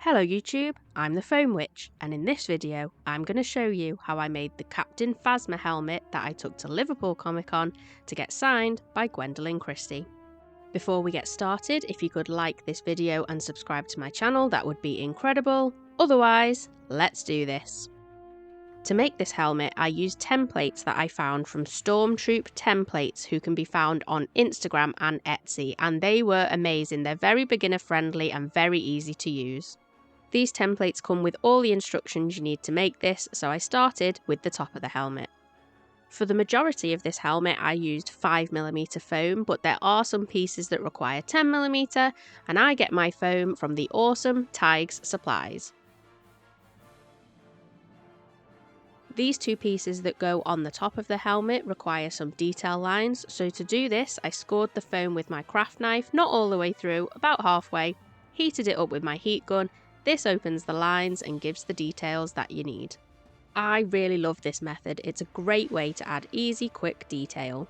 Hello YouTube, I'm the Foam Witch, and in this video I'm going to show you how I made the Captain Phasma helmet that I took to Liverpool Comic-Con to get signed by Gwendoline Christie. Before we get started, if you could like this video and subscribe to my channel, that would be incredible. Otherwise, let's do this. To make this helmet, I used templates that I found from Stormtroop Templates, who can be found on Instagram and Etsy, and they were amazing. They're very beginner friendly and very easy to use. These templates come with all the instructions you need to make this, so I started with the top of the helmet. For the majority of this helmet I used 5mm foam, but there are some pieces that require 10mm, and I get my foam from the awesome Tigers supplies. These two pieces that go on the top of the helmet require some detail lines, so to do this I scored the foam with my craft knife, not all the way through, about halfway, heated it up with my heat gun. This opens the lines and gives the details that you need. I really love this method, it's a great way to add easy, quick detail.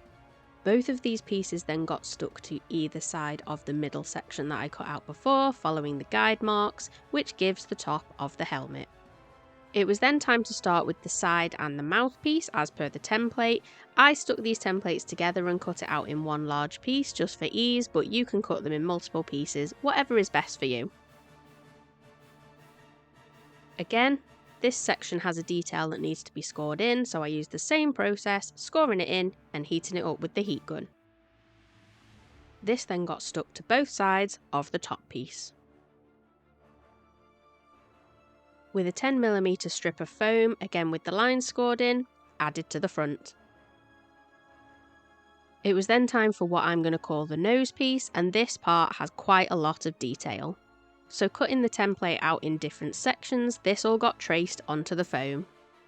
Both of these pieces then got stuck to either side of the middle section that I cut out before, following the guide marks, which gives the top of the helmet. It was then time to start with the side and the mouthpiece as per the template. I stuck these templates together and cut it out in one large piece just for ease, but you can cut them in multiple pieces, whatever is best for you. Again, this section has a detail that needs to be scored in, so I used the same process, scoring it in and heating it up with the heat gun. This then got stuck to both sides of the top piece. With a 10mm strip of foam, again with the lines scored in, added to the front. It was then time for what I'm going to call the nose piece, and this part has quite a lot of detail. So cutting the template out in different sections, this all got traced onto the foam.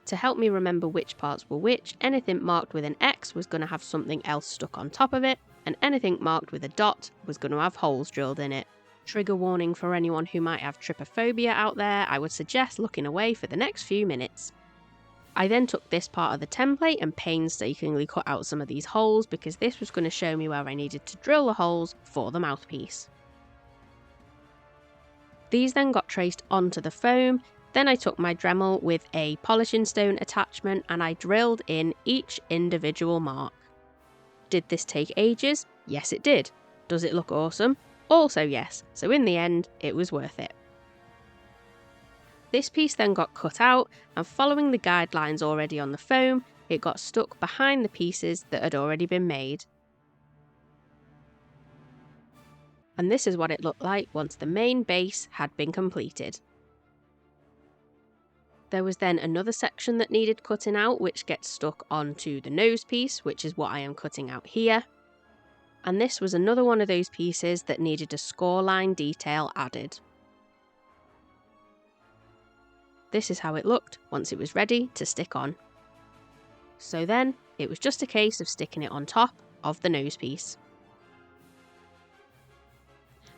To help me remember which parts were which, anything marked with an X was going to have something else stuck on top of it, and anything marked with a dot was going to have holes drilled in it. Trigger warning for anyone who might have trypophobia out there, I would suggest looking away for the next few minutes. I then took this part of the template and painstakingly cut out some of these holes because this was going to show me where I needed to drill the holes for the mouthpiece. These then got traced onto the foam, then I took my Dremel with a polishing stone attachment and I drilled in each individual mark. Did this take ages? Yes it did. Does it look awesome? Also yes, so in the end it was worth it. This piece then got cut out, and following the guidelines already on the foam, it got stuck behind the pieces that had already been made. And this is what it looked like once the main base had been completed. There was then another section that needed cutting out, which gets stuck onto the nose piece, which is what I am cutting out here. And this was another one of those pieces that needed a score line detail added. This is how it looked once it was ready to stick on. So then, it was just a case of sticking it on top of the nose piece.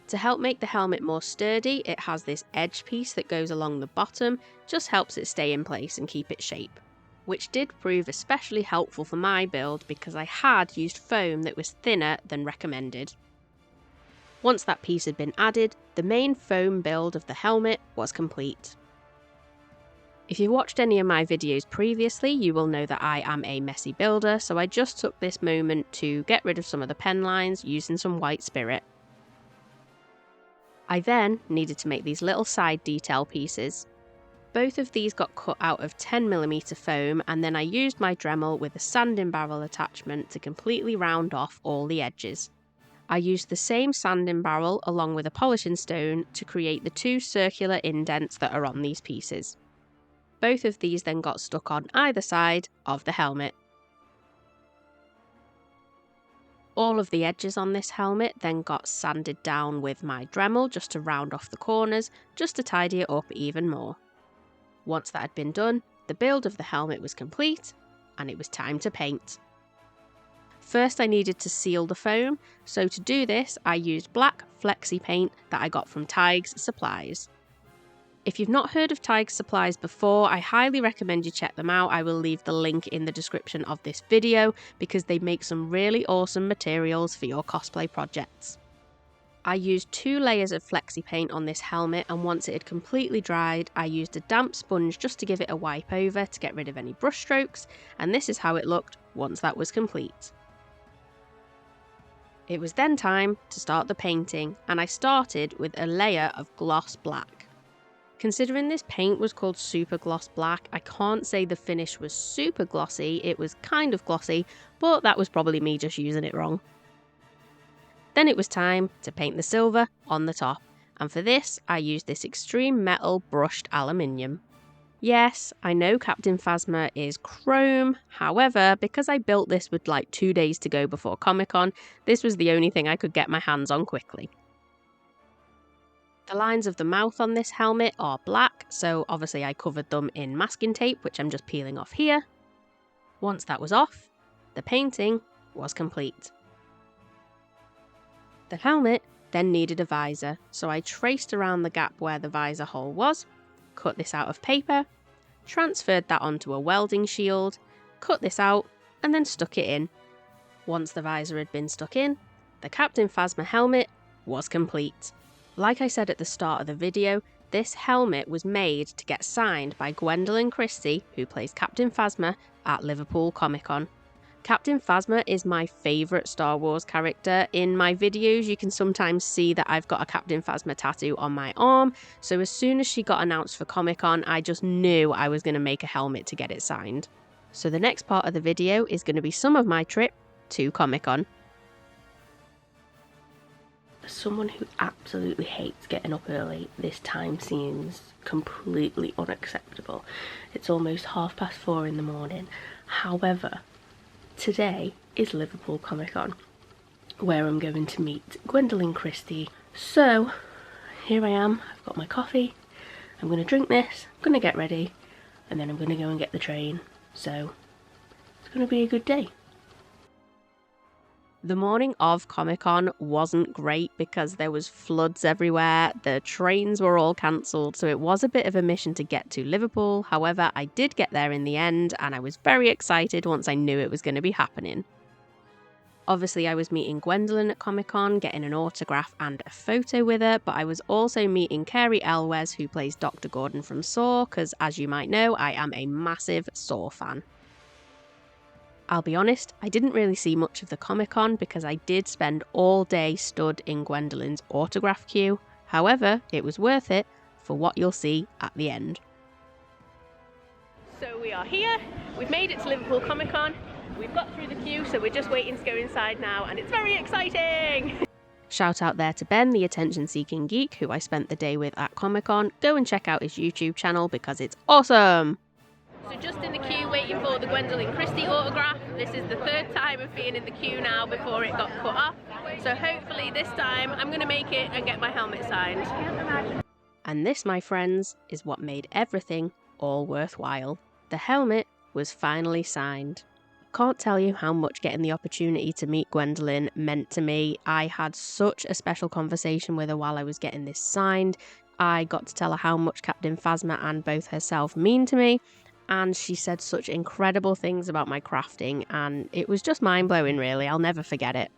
To help make the helmet more sturdy, it has this edge piece that goes along the bottom, just helps it stay in place and keep its shape, which did prove especially helpful for my build because I had used foam that was thinner than recommended. Once that piece had been added, the main foam build of the helmet was complete. If you've watched any of my videos previously, you will know that I am a messy builder, so I just took this moment to get rid of some of the pen lines using some white spirit. I then needed to make these little side detail pieces. Both of these got cut out of 10mm foam, and then I used my Dremel with a sanding barrel attachment to completely round off all the edges. I used the same sanding barrel along with a polishing stone to create the two circular indents that are on these pieces. Both of these then got stuck on either side of the helmet. All of the edges on this helmet then got sanded down with my Dremel just to round off the corners, just to tidy it up even more. Once that had been done, the build of the helmet was complete, and it was time to paint. First I needed to seal the foam, so to do this I used black flexi paint that I got from Tigers supplies. If you've not heard of Tigers supplies before, I highly recommend you check them out. I will leave the link in the description of this video because they make some really awesome materials for your cosplay projects. I used 2 layers of flexi paint on this helmet, and once it had completely dried, I used a damp sponge just to give it a wipe over to get rid of any brush strokes, and this is how it looked once that was complete. It was then time to start the painting, and I started with a layer of gloss black. Considering this paint was called Super Gloss Black, I can't say the finish was super glossy, it was kind of glossy, but that was probably me just using it wrong. Then it was time to paint the silver on the top, and for this I used this extreme metal brushed aluminium. Yes, I know Captain Phasma is chrome, however, because I built this with like 2 days to go before Comic-Con, this was the only thing I could get my hands on quickly. The lines of the mouth on this helmet are black, so obviously I covered them in masking tape, which I'm just peeling off here. Once that was off, the painting was complete. The helmet then needed a visor, so I traced around the gap where the visor hole was, cut this out of paper, transferred that onto a welding shield, cut this out, and then stuck it in. Once the visor had been stuck in, the Captain Phasma helmet was complete. Like I said at the start of the video, this helmet was made to get signed by Gwendoline Christie, who plays Captain Phasma at Liverpool Comic-Con. Captain Phasma is my favourite Star Wars character. In my videos you can sometimes see that I've got a Captain Phasma tattoo on my arm, so as soon as she got announced for Comic-Con I just knew I was going to make a helmet to get it signed. So the next part of the video is going to be some of my trip to Comic-Con. As someone who absolutely hates getting up early, this time seems completely unacceptable. It's almost 4:30 in the morning. However, today is Liverpool Comic-Con, where I'm going to meet Gwendoline Christie. So, here I am, I've got my coffee, I'm going to drink this, I'm going to get ready, and then I'm going to go and get the train. So, it's going to be a good day. The morning of Comic-Con wasn't great because there was floods everywhere, the trains were all cancelled, so it was a bit of a mission to get to Liverpool. However, I did get there in the end and I was very excited once I knew it was going to be happening. Obviously I was meeting Gwendoline at Comic-Con, getting an autograph and a photo with her, but I was also meeting Carrie Elwes, who plays Dr. Gordon from Saw, because as you might know, I am a massive Saw fan. I'll be honest, I didn't really see much of the Comic-Con because I did spend all day stood in Gwendoline's autograph queue. However, it was worth it for what you'll see at the end. So we are here, we've made it to Liverpool Comic-Con, we've got through the queue, so we're just waiting to go inside now, and it's very exciting! Shout out there to Ben, the attention-seeking geek, who I spent the day with at Comic-Con. Go and check out his YouTube channel because it's awesome! So just in the queue waiting for the Gwendoline Christie autograph. This is the 3rd time of being in the queue now before it got cut off. So hopefully this time I'm going to make it and get my helmet signed. And this, my friends, is what made everything all worthwhile. The helmet was finally signed. Can't tell you how much getting the opportunity to meet Gwendoline meant to me. I had such a special conversation with her while I was getting this signed. I got to tell her how much Captain Phasma and both herself mean to me. And she said such incredible things about my crafting, and it was just mind-blowing really. I'll never forget it.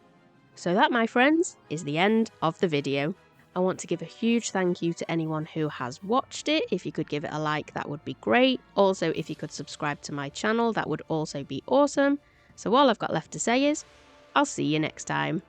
So that, my friends, is the end of the video. I want to give a huge thank you to anyone who has watched it. If you could give it a like, that would be great. Also, if you could subscribe to my channel, that would also be awesome. So all I've got left to say is, I'll see you next time.